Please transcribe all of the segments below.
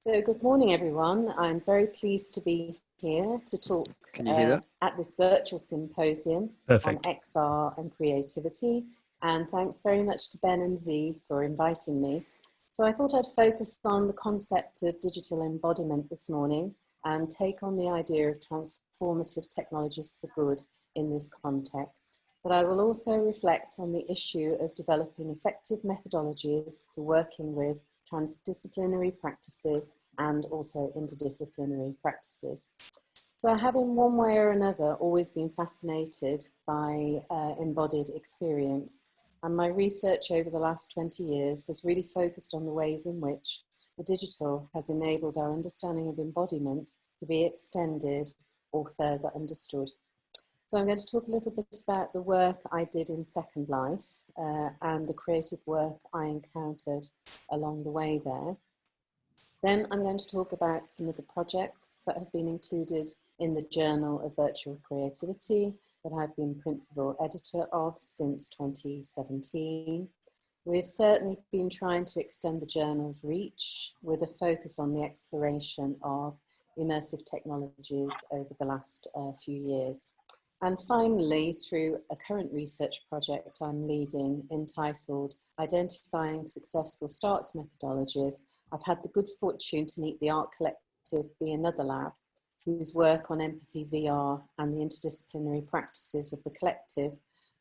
So good morning, everyone. I'm very pleased to be here to talk Can you hear that? at this virtual symposium on Perfect. XR and creativity. And thanks very much to Ben and Z for inviting me. So I thought I'd focus on the concept of digital embodiment this morning and take on the idea of transformative technologies for good in this context. But I will also reflect on the issue of developing effective methodologies for working with transdisciplinary practices and also interdisciplinary practices. So I have in one way or another always been fascinated by embodied experience, and my research over the last 20 years has really focused on the ways in which the digital has enabled our understanding of embodiment to be extended or further understood. So I'm going to talk a little bit about the work I did in Second Life and the creative work I encountered along the way there. Then I'm going to talk about some of the projects that have been included in the Journal of Virtual Creativity that I've been principal editor of since 2017. We've certainly been trying to extend the journal's reach with a focus on the exploration of immersive technologies over the last few years. And finally, through a current research project I'm leading entitled Identifying Successful Starts Methodologies, I've had the good fortune to meet the art collective Be Another Lab, whose work on empathy VR and the interdisciplinary practices of the collective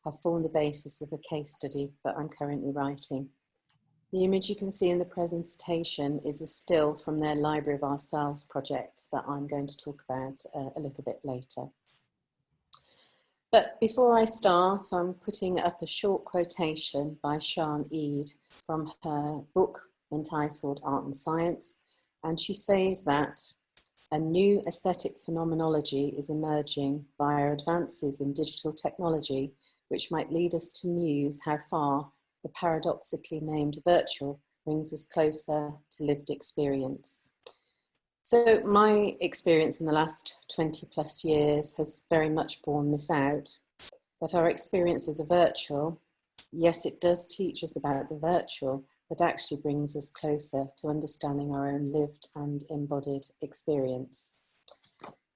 have formed the basis of a case study that I'm currently writing. The image you can see in the presentation is a still from their Library of Ourselves project that I'm going to talk about a little bit later. But before I start, I'm putting up a short quotation by Sian Eid from her book entitled Art and Science. And she says that a new aesthetic phenomenology is emerging via advances in digital technology, which might lead us to muse how far the paradoxically named virtual brings us closer to lived experience. So my experience in the last 20 plus years has very much borne this out, that our experience of the virtual, yes, it does teach us about the virtual, but actually brings us closer to understanding our own lived and embodied experience.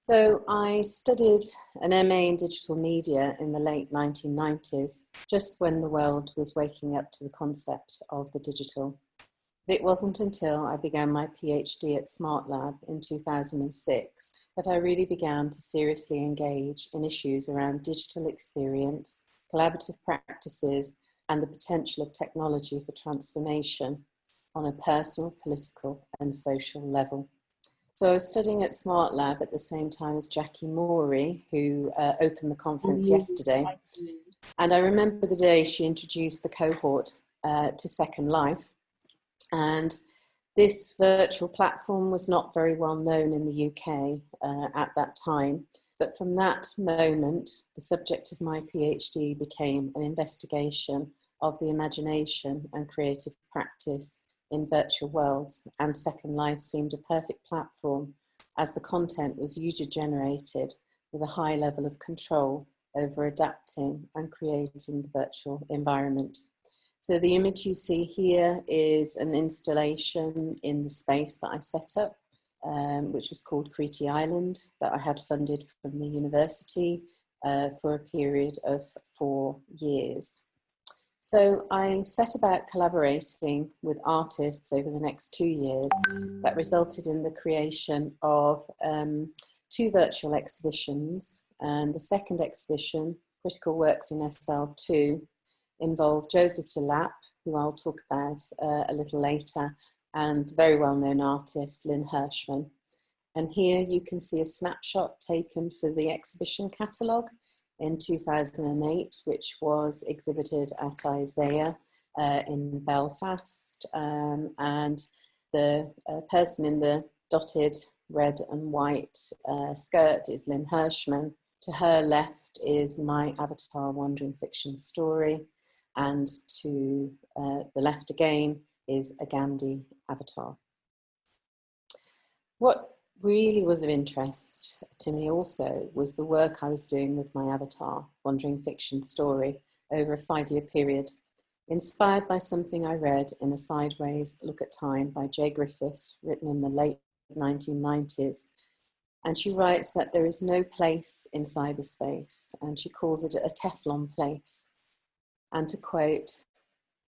So I studied an MA in digital media in the late 1990s, just when the world was waking up to the concept of the digital. It wasn't until I began my PhD at FASTlab in 2006 that I really began to seriously engage in issues around digital experience, collaborative practices, and the potential of technology for transformation on a personal, political, and social level. So I was studying at FASTlab at the same time as Jackie Morey, who opened the conference yesterday. And I remember the day she introduced the cohort to Second Life. And this virtual platform was not very well known in the UK at that time. But from that moment, the subject of my PhD became an investigation of the imagination and creative practice in virtual worlds, and Second Life seemed a perfect platform as the content was user-generated with a high level of control over adapting and creating the virtual environment. So the image you see here is an installation in the space that I set up, which was called Crete Island, that I had funded from the university for a period of 4 years. So I set about collaborating with artists over the next 2 years that resulted in the creation of 2 virtual exhibitions. And the second exhibition, Critical Works in SL2, involved Joseph de Lapp, who I'll talk about a little later, and very well-known artist Lynn Hirschman. And here you can see a snapshot taken for the exhibition catalogue in 2008, which was exhibited at Isaiah in Belfast. And the person in the dotted red and white skirt is Lynn Hirschman. To her left is my avatar Wandering Fiction Story. And to the left again is a Gandhi avatar. What really was of interest to me also was the work I was doing with my avatar, Wandering Fiction Story, over a 5-year period. inspired by something I read in a sideways look at time by J. Griffiths, written in the late 1990s. And she writes that there is no place in cyberspace, and she calls it a Teflon place. And to quote,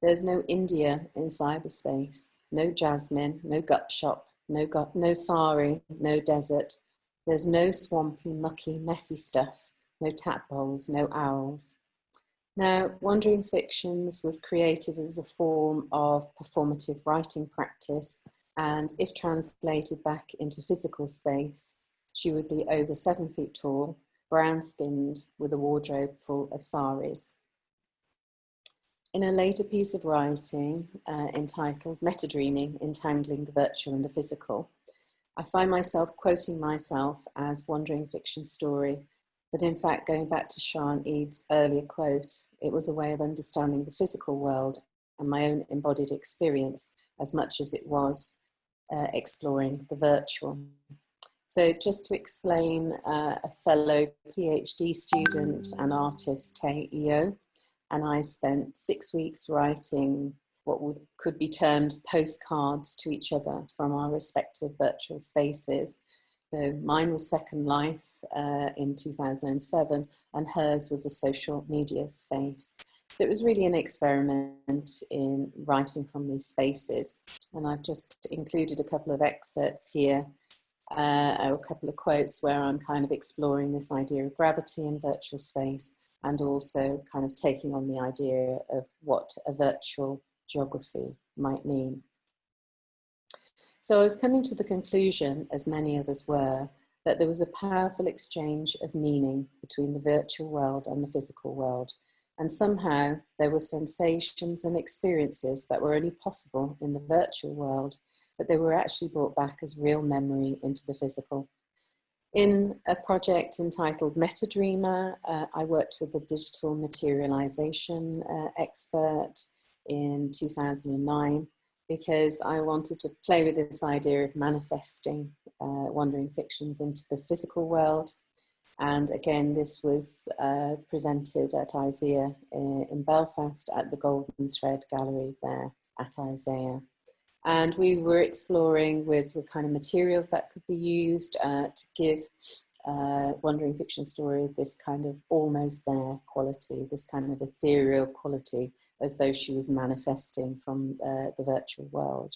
"There's no India in cyberspace, no jasmine, no gut shop, no sari, no desert. There's no swampy, mucky, messy stuff, no tap bowls, no owls." Now, Wandering Fictions was created as a form of performative writing practice, and if translated back into physical space, she would be over 7 feet tall, brown-skinned, with a wardrobe full of saris. In a later piece of writing entitled Metadreaming, Entangling the Virtual and the Physical, I find myself quoting myself as Wandering Fiction story, but in fact, going back to Sian Eade's earlier quote, it was a way of understanding the physical world and my own embodied experience as much as it was exploring the virtual. So just to explain, a fellow PhD student and artist, Tae Eo, and I spent 6 weeks writing what could be termed postcards to each other from our respective virtual spaces. So mine was Second Life in 2007, and hers was a social media space. So it was really an experiment in writing from these spaces. And I've just included a couple of excerpts here, or a couple of quotes where I'm kind of exploring this idea of gravity in virtual space, and also kind of taking on the idea of what a virtual geography might mean. So I was coming to the conclusion, as many others were, that there was a powerful exchange of meaning between the virtual world and the physical world. And somehow there were sensations and experiences that were only possible in the virtual world, but they were actually brought back as real memory into the physical. In a project entitled Metadreamer, I worked with a digital materialization expert in 2009, because I wanted to play with this idea of manifesting Wandering Fictions into the physical world. And again, this was presented at ISEA in Belfast at the Golden Thread Gallery there at ISEA. And we were exploring with the kind of materials that could be used to give Wandering Fiction story this kind of almost there quality, this kind of ethereal quality, as though she was manifesting from the virtual world.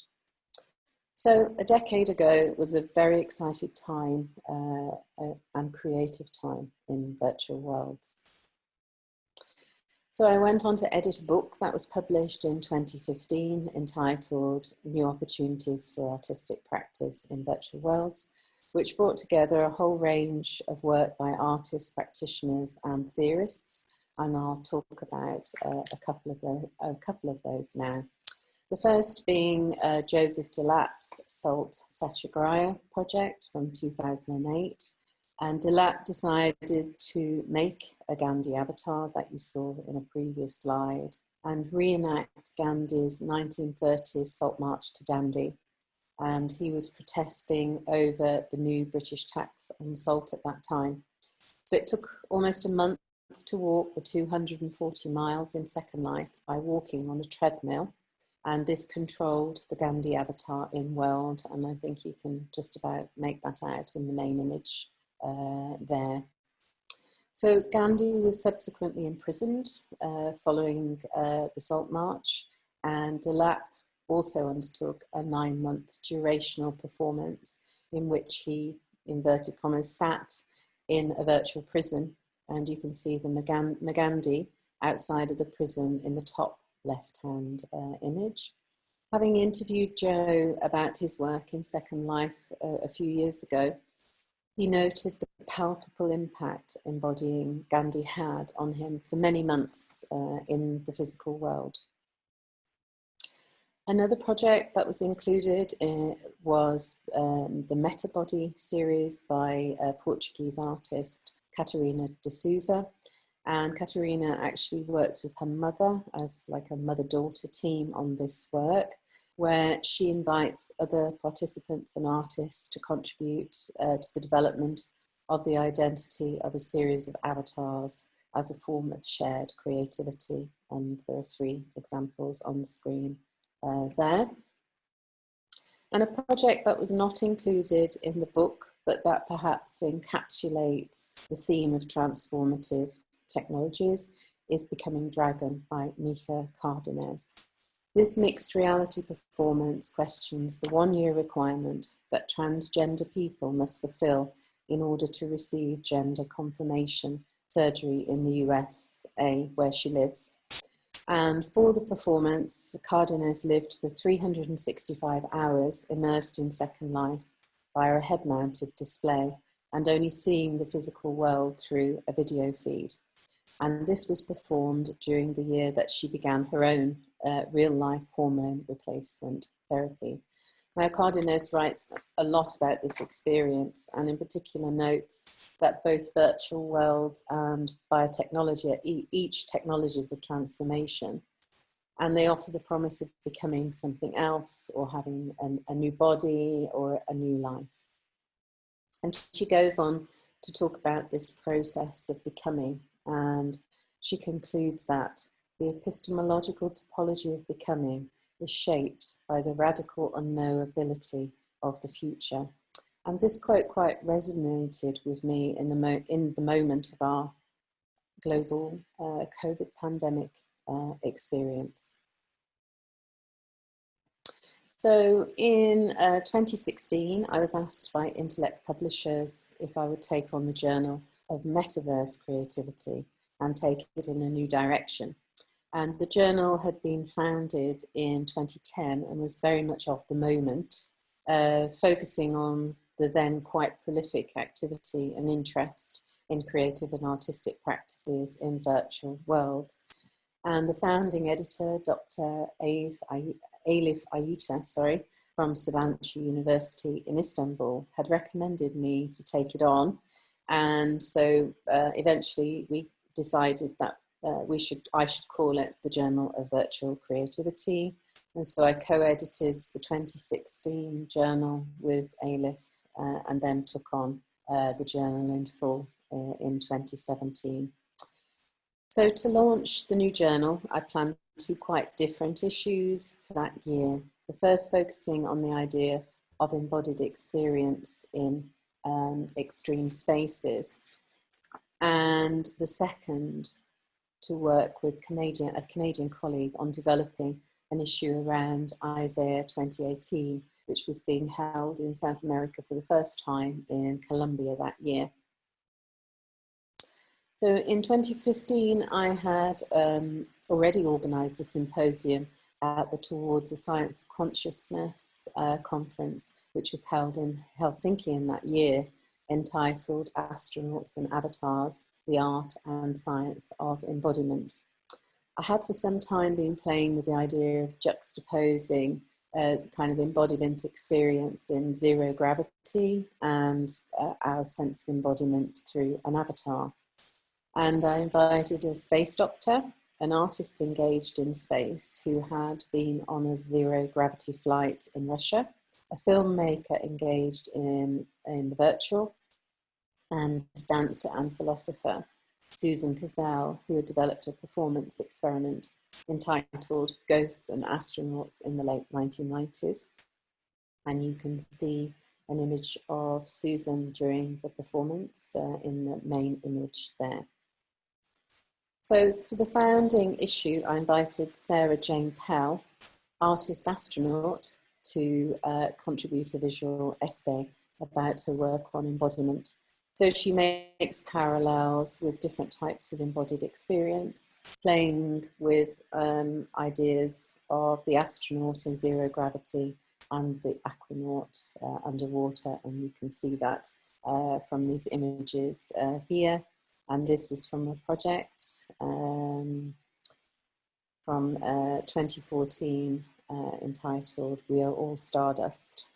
So a decade ago was a very exciting time and creative time in virtual worlds. So I went on to edit a book that was published in 2015 entitled New Opportunities for Artistic Practice in Virtual Worlds, which brought together a whole range of work by artists, practitioners and theorists. And I'll talk about a couple of those now. The first being Joseph Delap's Salt Satyagraha project from 2008. And Delap decided to make a Gandhi avatar that you saw in a previous slide and reenact Gandhi's 1930s Salt March to Dandi. And he was protesting over the new British tax on salt at that time. So it took almost a month to walk the 240 miles in Second Life by walking on a treadmill. And this controlled the Gandhi avatar in world. And I think you can just about make that out in the main image there. So Gandhi was subsequently imprisoned following the Salt March, and Delap also undertook a 9-month durational performance in which he, inverted commas, sat in a virtual prison, and you can see the Magandhi outside of the prison in the top left-hand image. Having interviewed Joe about his work in Second Life a few years ago, he noted the palpable impact embodying Gandhi had on him for many months in the physical world. Another project that was included was the Metabody series by a Portuguese artist, Catarina de Souza. And Catarina actually works with her mother as like a mother-daughter team on this work, where she invites other participants and artists to contribute to the development of the identity of a series of avatars as a form of shared creativity. And there are 3 examples on the screen there. And a project that was not included in the book, but that perhaps encapsulates the theme of transformative technologies, is Becoming Dragon by Micha Cardenas. This mixed reality performance questions the 1-year requirement that transgender people must fulfill in order to receive gender confirmation surgery in the USA, where she lives. And for the performance, Cardenas lived for 365 hours immersed in Second Life via a head-mounted display and only seeing the physical world through a video feed. And this was performed during the year that she began her own real-life hormone replacement therapy. Now, Cardenas writes a lot about this experience, and in particular notes that both virtual worlds and biotechnology are each technologies of transformation, and they offer the promise of becoming something else or having a new body or a new life. And she goes on to talk about this process of becoming, and she concludes that the epistemological topology of becoming is shaped by the radical unknowability of the future. And this quote quite resonated with me in the moment of our global COVID pandemic experience. So in 2016, I was asked by Intellect publishers if I would take on the journal of metaverse creativity and take it in a new direction. And the journal had been founded in 2010 and was very much of the moment, focusing on the then quite prolific activity and interest in creative and artistic practices in virtual worlds. And the founding editor, Dr. Elif Ayita, from Sabancı University in Istanbul, had recommended me to take it on. And so eventually we decided that I should call it the Journal of Virtual Creativity. And so I co-edited the 2016 journal with Elif and then took on the journal in full in 2017. So to launch the new journal, I planned 2 quite different issues for that year. The first focusing on the idea of embodied experience in extreme spaces, and the second to work with a Canadian colleague on developing an issue around Isaiah 2018, which was being held in South America for the first time in Colombia that year. So in 2015, I had already organised a symposium at the Towards the Science of Consciousness conference, which was held in Helsinki in that year, entitled Astronauts and Avatars, the Art and Science of Embodiment. I had for some time been playing with the idea of juxtaposing the kind of embodiment experience in zero gravity and our sense of embodiment through an avatar. And I invited a space doctor, an artist engaged in space who had been on a zero gravity flight in Russia, a filmmaker engaged in the virtual, and dancer and philosopher Susan Cazell, who had developed a performance experiment entitled Ghosts and Astronauts in the late 1990s. And you can see an image of Susan during the performance in the main image there. So for the founding issue, I invited Sarah Jane Pell, artist astronaut, to contribute a visual essay about her work on embodiment. So she makes parallels with different types of embodied experience, playing with ideas of the astronaut in zero gravity and the aquanaut underwater, and you can see that from these images here. And this was from a project from 2014 entitled We Are All Stardust.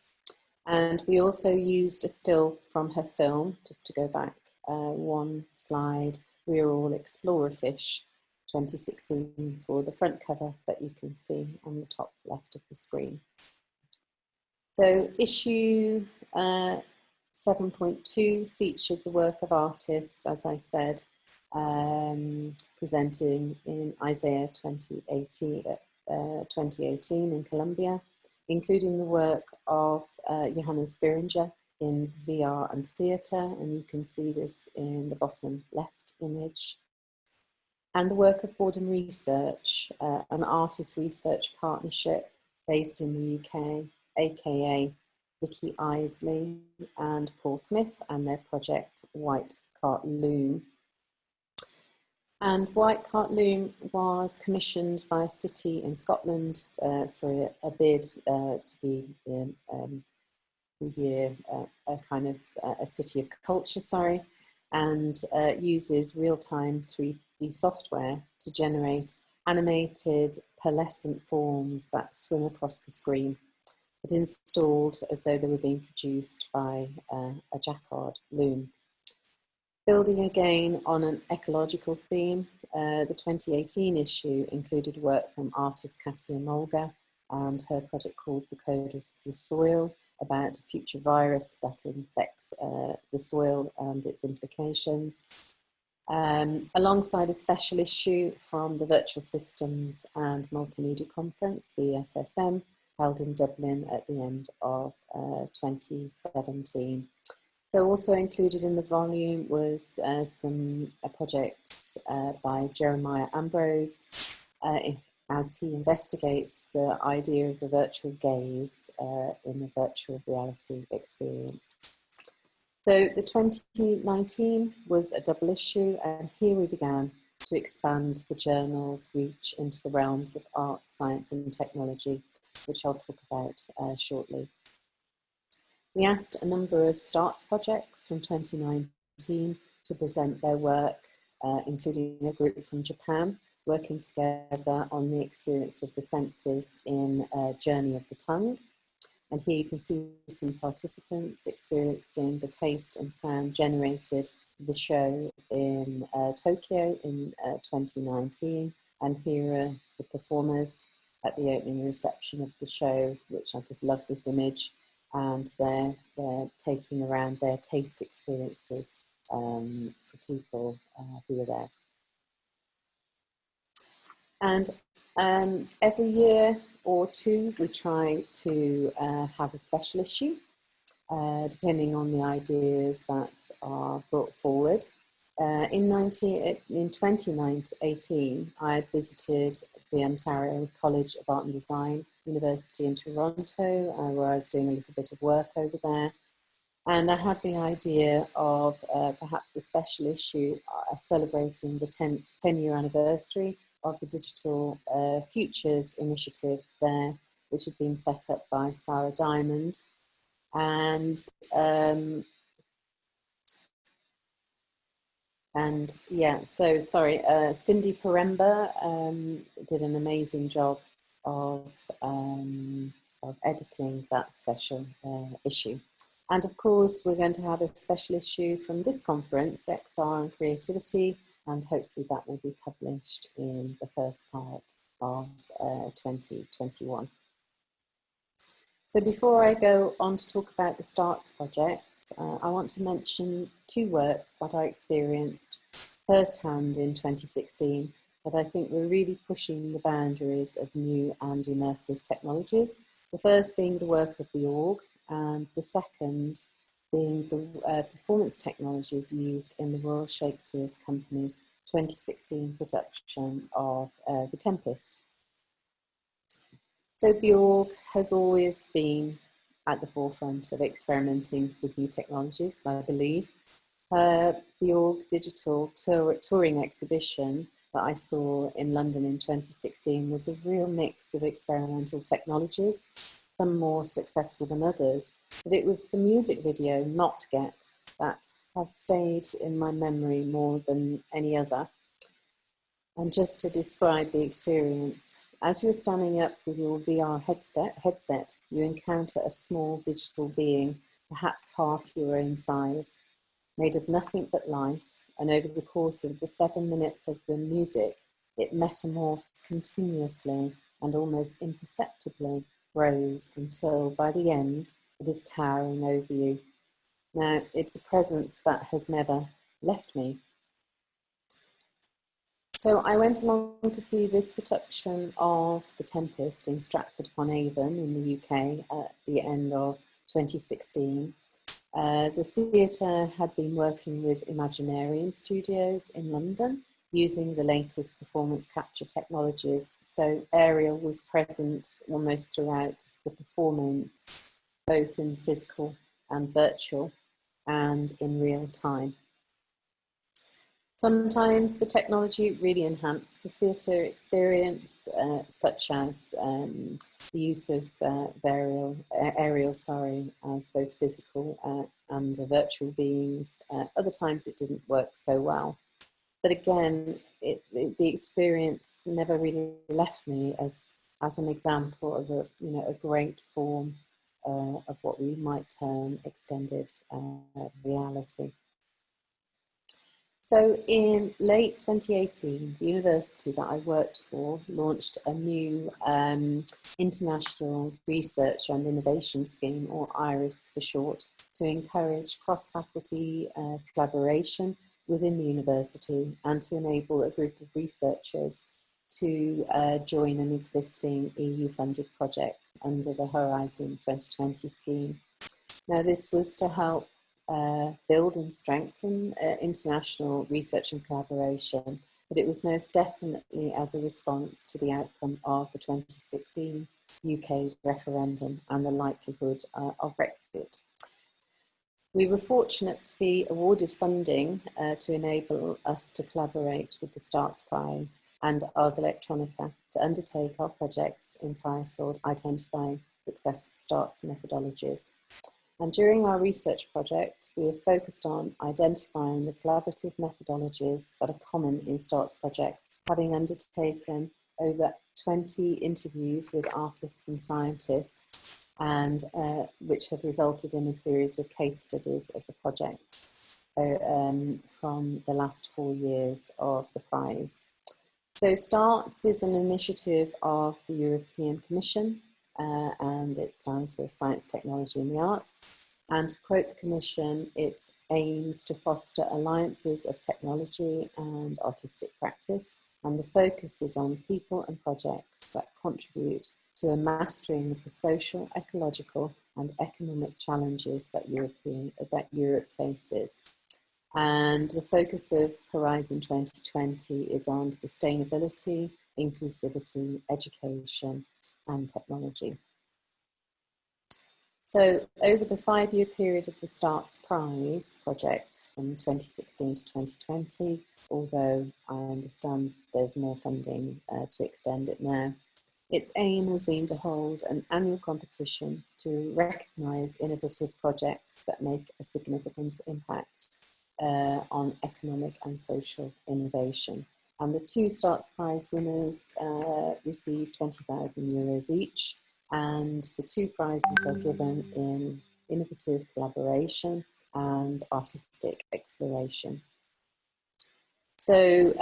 And we also used a still from her film, just to go back one slide, We Are All Explorer Fish, 2016 for the front cover that you can see on the top left of the screen. So issue 7.2 featured the work of artists, as I said, presenting in Isaiah 2018 in Colombia, including the work of Johannes Beringer in VR and theatre, and you can see this in the bottom left image. And the work of Boredom Research, an artist research partnership based in the UK, aka Vicky Isley and Paul Smith, and their project White Cart Loom. And White Cart Loom was commissioned by a city in Scotland for a bid to be a kind of a city of culture, sorry, and uses real-time 3D software to generate animated pearlescent forms that swim across the screen, but installed as though they were being produced by a jacquard loom. Building again on an ecological theme, the 2018 issue included work from artist Cassia Mulga and her project called The Code of the Soil, about a future virus that infects the soil and its implications. Alongside a special issue from the Virtual Systems and Multimedia Conference, the SSM, held in Dublin at the end of 2017. So also included in the volume was some projects by Jeremiah Ambrose as he investigates the idea of the virtual gaze in a virtual reality experience. So the 2019 was a double issue, and here we began to expand the journal's reach into the realms of art, science and technology, which I'll talk about shortly. We asked a number of STARTS projects from 2019 to present their work, including a group from Japan, working together on the experience of the senses in Journey of the Tongue. And here you can see some participants experiencing the taste and sound generated for the show in Tokyo in 2019. And here are the performers at the opening reception of the show, which I just love this image. And they're taking around their taste experiences for people who are there. And every year or two, we try to have a special issue, depending on the ideas that are brought forward. In 2018, I had visited the Ontario College of Art and Design University in Toronto, where I was doing a little bit of work over there. And I had the idea of perhaps a special issue celebrating the 10-year anniversary of the Digital Futures initiative there, which had been set up by Sarah Diamond. And yeah, so sorry, Cindy Paremba did an amazing job of editing that special issue. And of course, we're going to have a special issue from this conference, XR and Creativity, and hopefully that will be published in the first part of 2021. So before I go on to talk about the STARTS project, I want to mention two works that I experienced firsthand in 2016 that I think were really pushing the boundaries of new and immersive technologies. The first being the work of the org, and the second being the performance technologies used in the Royal Shakespeare Company's 2016 production of The Tempest. So Bjorg has always been at the forefront of experimenting with new technologies, I believe. Bjorg Digital Touring Exhibition that I saw in London in 2016 was a real mix of experimental technologies, some more successful than others, but it was the music video, Not Get, that has stayed in my memory more than any other. And just to describe the experience, as you're standing up with your VR headset, you encounter a small digital being, perhaps half your own size, made of nothing but light, and over the course of the 7 minutes of the music, it metamorphs continuously and almost imperceptibly grows until by the end it is towering over you. Now, it's a presence that has never left me. So I went along to see this production of The Tempest in Stratford-upon-Avon in the UK at the end of 2016. The theatre had been working with Imaginarium Studios in London using the latest performance capture technologies. So aerial was present almost throughout the performance, both in physical and virtual and in real time. Sometimes the technology really enhanced the theatre experience, such as the use of aerial, as both physical and virtual beings. Other times it didn't work so well. But again, the experience never really left me as an example of a great form of what we might term extended reality. So in late 2018, the university that I worked for launched a new international research and innovation scheme, or IRIS for short, to encourage cross-faculty collaboration within the university and to enable a group of researchers to join an existing EU-funded project under the Horizon 2020 scheme. Now, this was to help build and strengthen international research and collaboration, but it was most definitely as a response to the outcome of the 2016 UK referendum and the likelihood of Brexit. We were fortunate to be awarded funding to enable us to collaborate with the STARTS Prize and Ars Electronica to undertake our project entitled Identifying Successful STARTS Methodologies. And during our research project, we have focused on identifying the collaborative methodologies that are common in STARTS projects, having undertaken over 20 interviews with artists and scientists, and which have resulted in a series of case studies of the projects from the last 4 years of the prize. So STARTS is an initiative of the European Commission, and it stands for Science, Technology and the Arts. And to quote the Commission, it aims to foster alliances of technology and artistic practice, and the focus is on people and projects that contribute to a mastering of the social, ecological and economic challenges that Europe faces. And the focus of Horizon 2020 is on sustainability, inclusivity, education and technology. So over the 5-year period of the STARTS Prize project from 2016 to 2020, although I understand there's more funding to extend it now, its aim has been to hold an annual competition to recognise innovative projects that make a significant impact on economic and social innovation. And the 2 STARTS Prize winners received €20,000 each, and the 2 prizes are given in innovative collaboration and artistic exploration. So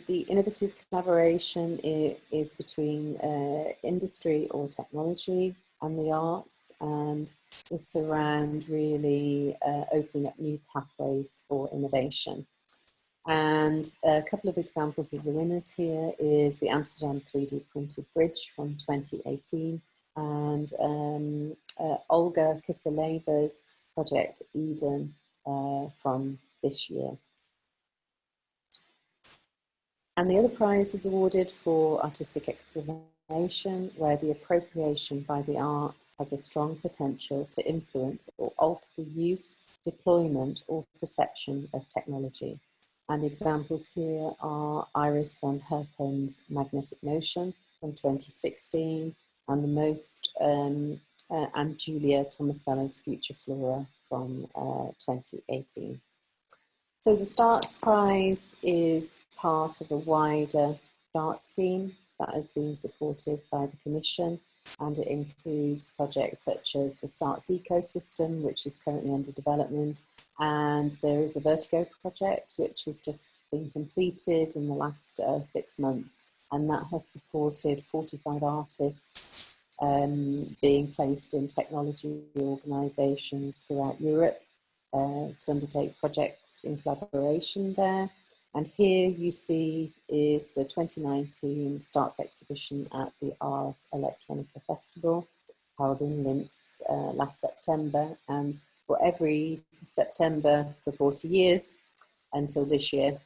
the innovative collaboration is between industry or technology and the arts, and it's around really opening up new pathways for innovation. And a couple of examples of the winners here is the Amsterdam 3D printed bridge from 2018 and Olga Kiseleva's project Eden from this year. And the other prize is awarded for artistic exploration, where the appropriation by the arts has a strong potential to influence or alter the use, deployment or perception of technology. And examples here are Iris van Herpen's Magnetic Motion from 2016 and and Julia Tomasello's Future Flora from 2018. So the STARTS Prize is part of a wider START scheme that has been supported by the Commission, and it includes projects such as the STARTS ecosystem, which is currently under development, and there is a Vertigo project which has just been completed in the last 6 months, and that has supported 45 artists being placed in technology organisations throughout Europe to undertake projects in collaboration there. And here you see is the 2019 Starts exhibition at the Ars Electronica Festival, held in Linz last September, and for every September for 40 years until this year.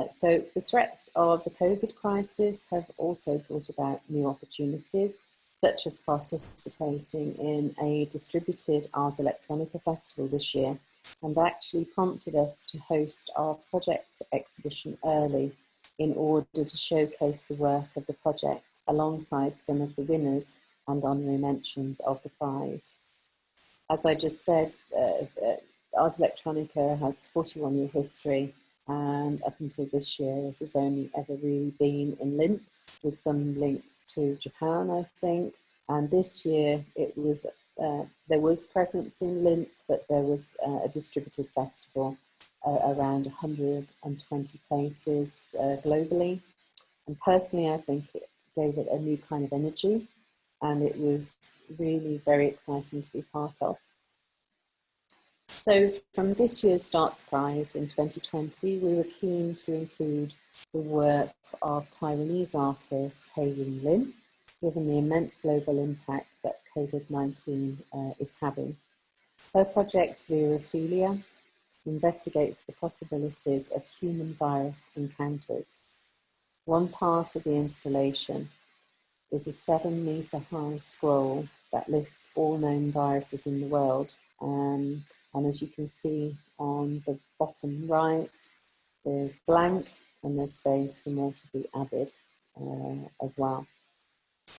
So the threats of the COVID crisis have also brought about new opportunities, such as participating in a distributed Ars Electronica Festival this year, and actually prompted us to host our project exhibition early in order to showcase the work of the project alongside some of the winners and honorary mentions of the prize. As I just said, Ars Electronica has 41-year history, and up until this year it has only ever really been in Linz, with some links to Japan, I think. And this year it was there was presence in Linz, but there was a distributed festival around 120 places globally. And personally, I think it gave it a new kind of energy, and it was really very exciting to be part of. So from this year's Starts Prize in 2020, we were keen to include the work of Taiwanese artist Hei Ying Lin, given the immense global impact that COVID-19 is having. Her project, Virophilia, investigates the possibilities of human-virus encounters. One part of the installation is a 7-metre-high scroll that lists all known viruses in the world. And as you can see on the bottom right, there's blank and there's space for more to be added as well.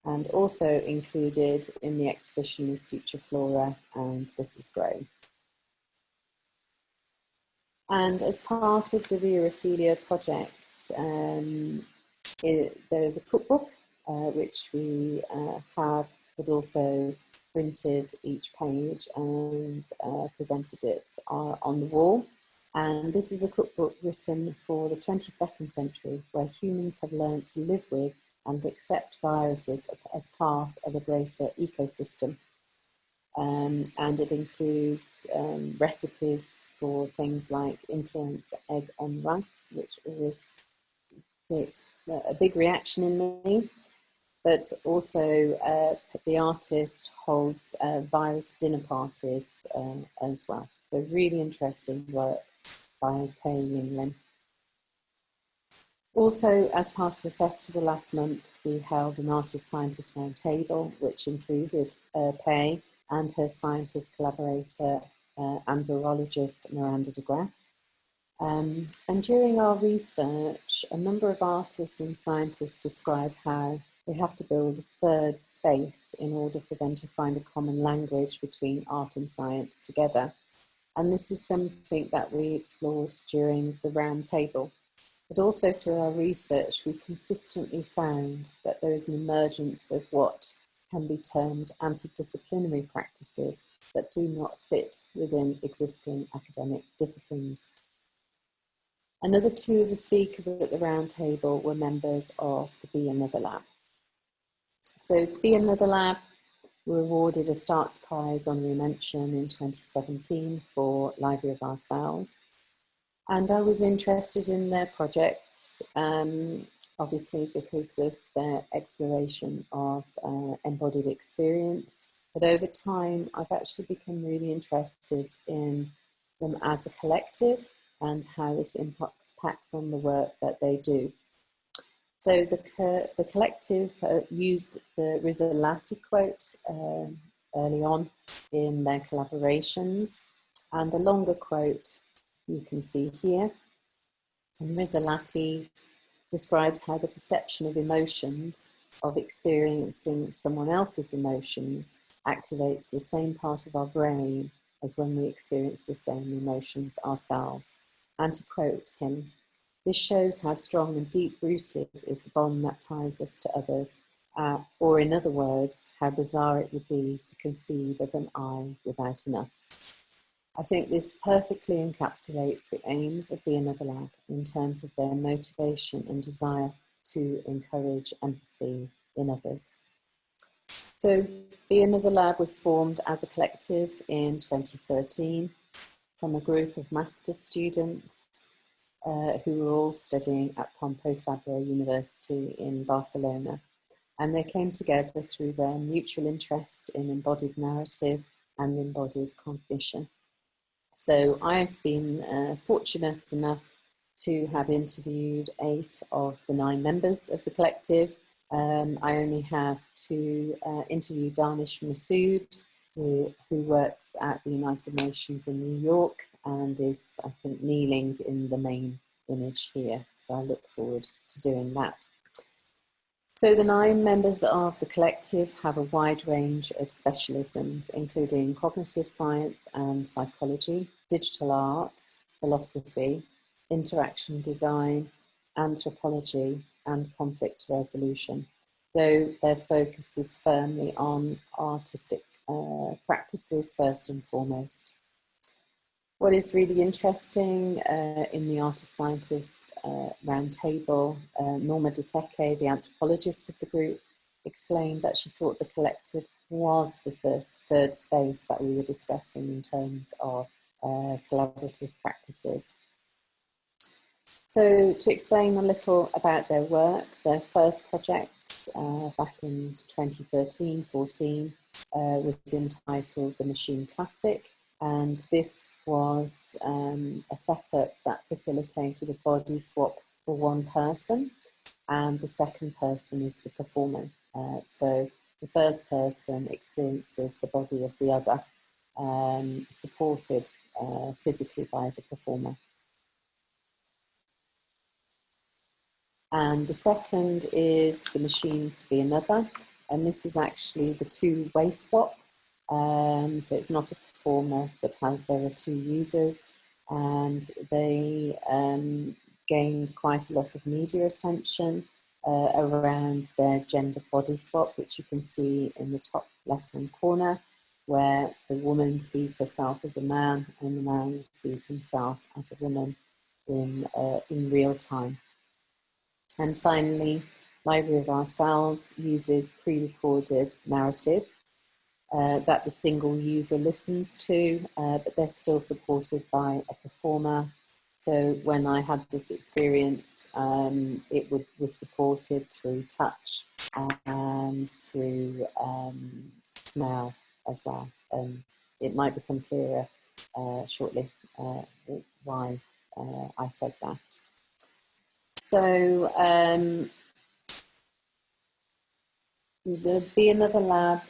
And also included in the exhibition is Future Flora and This Is Grey. And as part of the Virophilia project, there is a cookbook which we have, but also printed each page and presented it on the wall. And this is a cookbook written for the 22nd century, where humans have learned to live with and accept viruses as part of a greater ecosystem. And it includes recipes for things like influenza egg on rice, which always creates a big reaction in me. But also the artist holds virus dinner parties as well. So really interesting work by Hei Ying Lin. Also, as part of the festival last month, we held an artist-scientist roundtable, which included Pei and her scientist collaborator and virologist Miranda de Graaf. And during our research, a number of artists and scientists described how they have to build a third space in order for them to find a common language between art and science together. And this is something that we explored during the roundtable. But also through our research, we consistently found that there is an emergence of what can be termed antidisciplinary practices that do not fit within existing academic disciplines. Another two of the speakers at the roundtable were members of the Be Another Lab. So Be Another Lab were awarded a Starts Prize honorary mention in 2017 for Library of Ourselves. And I was interested in their project, obviously because of their exploration of embodied experience. But over time, I've actually become really interested in them as a collective and how this impacts on the work that they do. So the collective used the Rizzolatti quote early on in their collaborations, and the longer quote you can see here. And Rizzolatti describes how the perception of emotions, of experiencing someone else's emotions, activates the same part of our brain as when we experience the same emotions ourselves. And to quote him, "This shows how strong and deep-rooted is the bond that ties us to others, or in other words, how bizarre it would be to conceive of an I without an us." I think this perfectly encapsulates the aims of Be Another Lab in terms of their motivation and desire to encourage empathy in others. So Be Another Lab was formed as a collective in 2013 from a group of master's students who were all studying at Pompeu Fabra University in Barcelona. And they came together through their mutual interest in embodied narrative and embodied cognition. So I've been fortunate enough to have interviewed 8 of the 9 members of the collective. I only have to interview Danish Masood, who works at the United Nations in New York and is, I think, kneeling in the main image here. So I look forward to doing that. So the 9 members of the collective have a wide range of specialisms, including cognitive science and psychology, digital arts, philosophy, interaction design, anthropology, and conflict resolution, though their focus is firmly on artistic practices first and foremost. What is really interesting in the Artist Scientists Roundtable, Norma de Secche, the anthropologist of the group, explained that she thought the collective was the third space that we were discussing in terms of collaborative practices. So to explain a little about their work, their first project back in 2013-14 was entitled The Machine Classic. And this was a setup that facilitated a body swap for one person, and the second person is the performer. So the first person experiences the body of the other, supported physically by the performer. And the second is the machine to be another, and this is actually the two-way swap. So it's not a performer, but there are 2 users, and they gained quite a lot of media attention around their gender body swap, which you can see in the top left-hand corner, where the woman sees herself as a man and the man sees himself as a woman in real time. And finally, Library of Ourselves uses pre-recorded narrative that the single user listens to, but they're still supported by a performer. So when I had this experience, it was supported through touch and through smell as well. It might become clearer shortly why I said that. So the Be Another Lab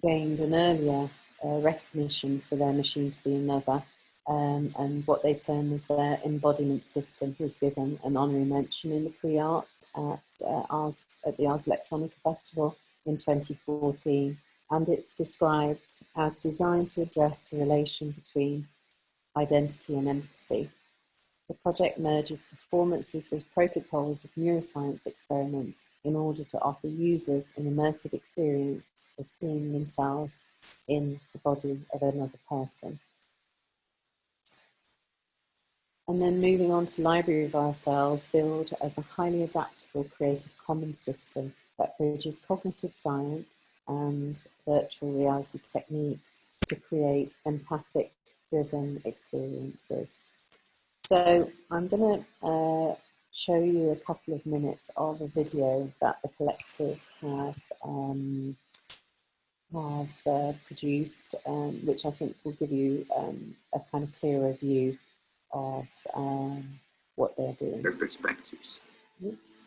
gained an earlier recognition for their machine to be another, and what they term as their embodiment system was given an honorary mention in the pre-arts at the Ars Electronica Festival in 2014, and it's described as designed to address the relation between identity and empathy. The project merges performances with protocols of neuroscience experiments in order to offer users an immersive experience of seeing themselves in the body of another person. And then moving on to Library of Ourselves, build as a highly adaptable creative commons system that bridges cognitive science and virtual reality techniques to create empathic-driven experiences. So I'm going to show you a couple of minutes of a video that the collective have produced, which I think will give you a kind of clearer view of what they're doing. Their perspectives. Oops.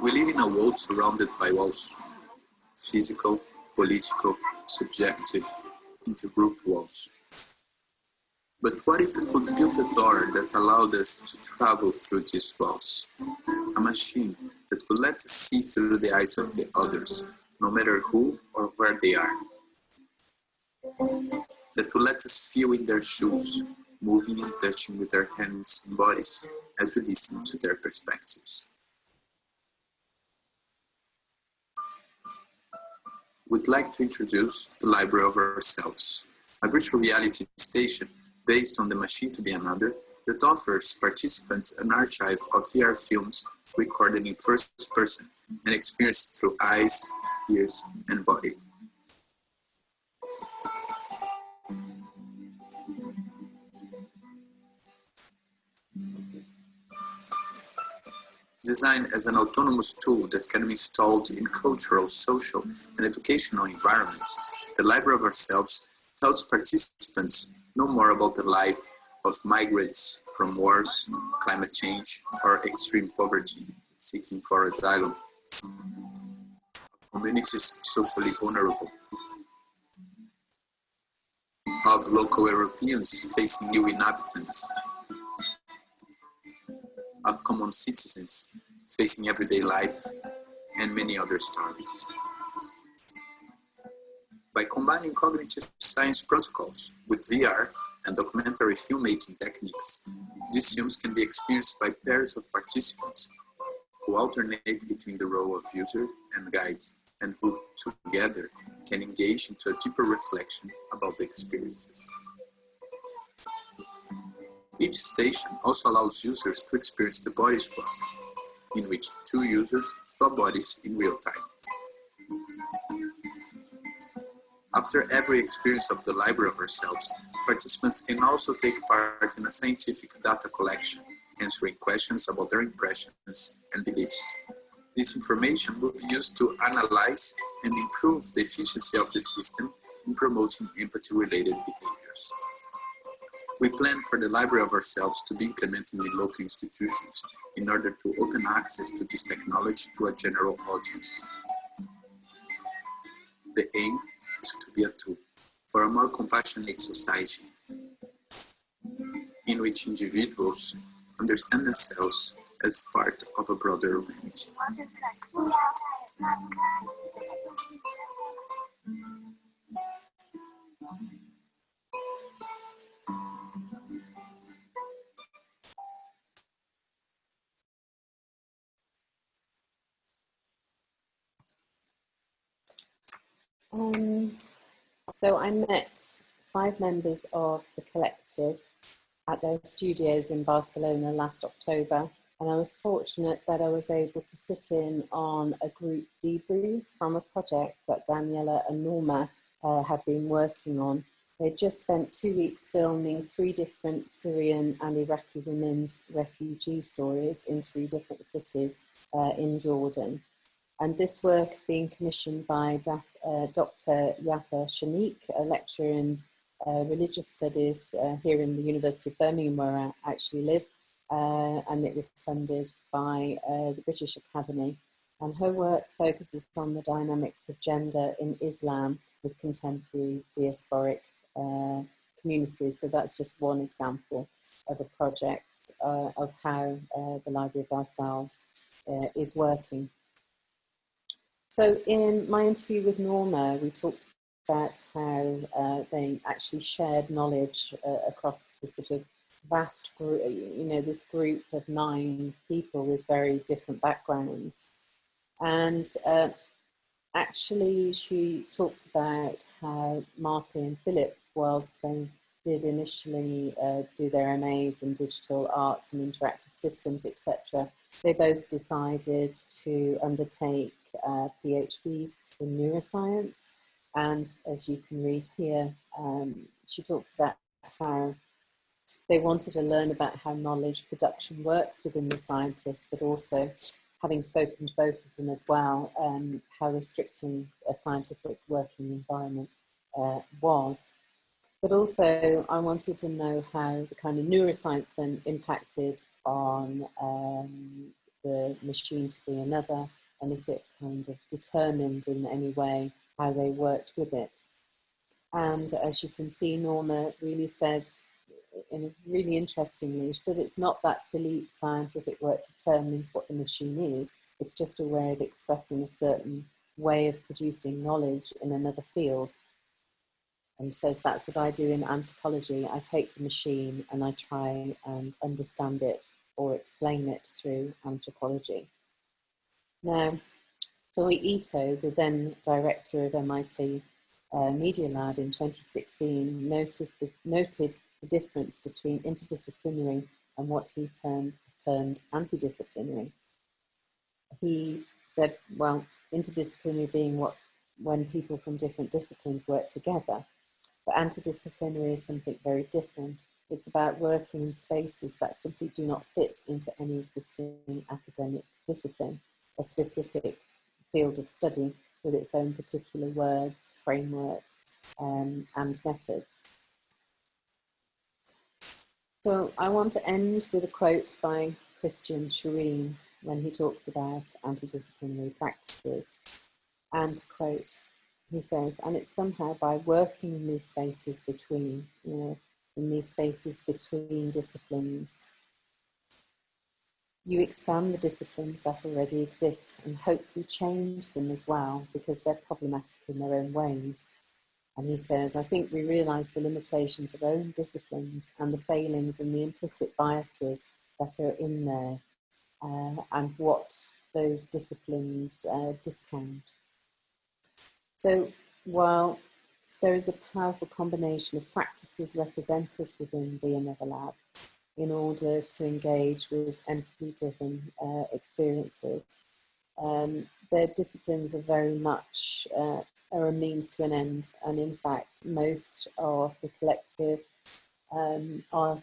We live in a world surrounded by walls. Physical, political, subjective, intergroup walls. But what if we could build a door that allowed us to travel through these walls? A machine that could let us see through the eyes of the others, no matter who or where they are. That would let us feel in their shoes, moving and touching with our hands and bodies as we listen to their perspectives. We'd like to introduce the Library of Ourselves, a virtual reality station based on the Machine to be Another that offers participants an archive of VR films recorded in first person and experienced through eyes, ears, and body. Designed as an autonomous tool that can be installed in cultural, social, and educational environments, the Library of Ourselves helps participants know more about the life of migrants from wars, climate change, or extreme poverty, seeking for asylum, communities socially vulnerable, of local Europeans facing new inhabitants, of common citizens facing everyday life, and many other stories. By combining cognitive science protocols with VR and documentary filmmaking techniques, these films can be experienced by pairs of participants who alternate between the role of user and guide, and who together can engage into a deeper reflection about the experiences. Each station also allows users to experience the body swap, in which two users swap bodies in real time. After every experience of the Library of Ourselves, participants can also take part in a scientific data collection, answering questions about their impressions and beliefs. This information will be used to analyze and improve the efficiency of the system in promoting empathy-related behaviors. We plan for the Library of Ourselves to be implemented in local institutions in order to open access to this technology to a general audience. The aim is to be a tool for a more compassionate society, in which individuals understand themselves as part of a broader humanity. So I met 5 members of the collective at their studios in Barcelona last October, and I was fortunate that I was able to sit in on a group debrief from a project that Daniela and Norma had been working on. They'd just spent 2 weeks filming 3 different Syrian and Iraqi women's refugee stories in 3 different cities in Jordan. And this work being commissioned by Dr. Yafa Shanique, a lecturer in religious studies here in the University of Birmingham, where I actually live, and it was funded by the British Academy. And her work focuses on the dynamics of gender in Islam with contemporary diasporic communities. So that's just one example of a project of how the Library of Ourselves is working. So in my interview with Norma, we talked about how they actually shared knowledge across the sort of vast group, this group of 9 people with very different backgrounds. And actually, she talked about how Martin and Philip, whilst they did initially do their MAs in digital arts and interactive systems, etc., they both decided to undertake PhDs in neuroscience. And as you can read here, she talks about how they wanted to learn about how knowledge production works within the scientists, but also, having spoken to both of them as well, how restricting a scientific working environment was. But also, I wanted to know how the kind of neuroscience then impacted on the machine to be another, and if it kind of determined in any way how they worked with it. And as you can see, Norma really says, really interestingly, she said it's not that Philippe's scientific work determines what the machine is, it's just a way of expressing a certain way of producing knowledge in another field. And says that's what I do in anthropology. I take the machine and I try and understand it or explain it through anthropology. Now, Joy Ito, the then director of MIT Media Lab in 2016, noted the difference between interdisciplinary and what he termed antidisciplinary. He said, well, interdisciplinary being when people from different disciplines work together. But antidisciplinary is something very different. It's about working in spaces that simply do not fit into any existing academic discipline, a specific field of study with its own particular words, frameworks, and methods. So I want to end with a quote by Christian Shireen when he talks about antidisciplinary practices. And to quote, he says, and it's somehow by working in these spaces between, in these spaces between disciplines, you expand the disciplines that already exist and hopefully change them as well, because they're problematic in their own ways. And he says, I think we realise the limitations of our own disciplines and the failings and the implicit biases that are in there, and what those disciplines discount. So while there is a powerful combination of practices represented within the Another Lab in order to engage with empathy-driven experiences, their disciplines are very much are a means to an end, and in fact most of the collective are,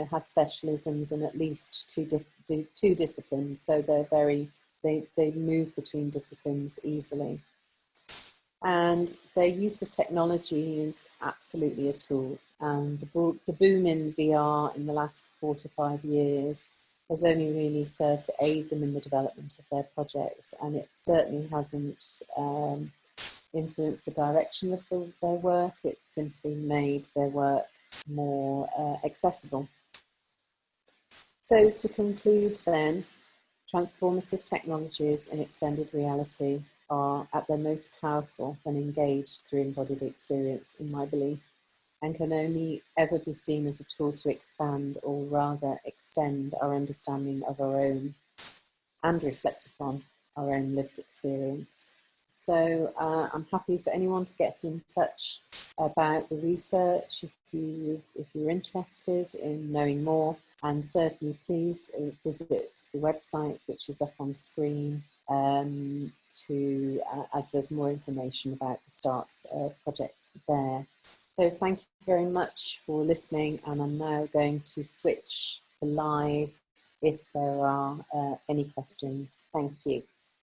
have specialisms in at least two disciplines, so they move between disciplines easily. And their use of technology is absolutely a tool. And the boom in VR in the last 4 to 5 years has only really served to aid them in the development of their project, and it certainly hasn't influenced the direction of their work. It's simply made their work more accessible. So to conclude then, transformative technologies in extended reality are at their most powerful when engaged through embodied experience, in my belief, and can only ever be seen as a tool to expand, or rather extend, our understanding of our own and reflect upon our own lived experience. So I'm happy for anyone to get in touch about the research if you're interested in knowing more, and certainly please visit the website, which is up on screen, as there's more information about the STARTS project there. So thank you very much for listening, and I'm now going to switch to live if there are any questions. Thank you.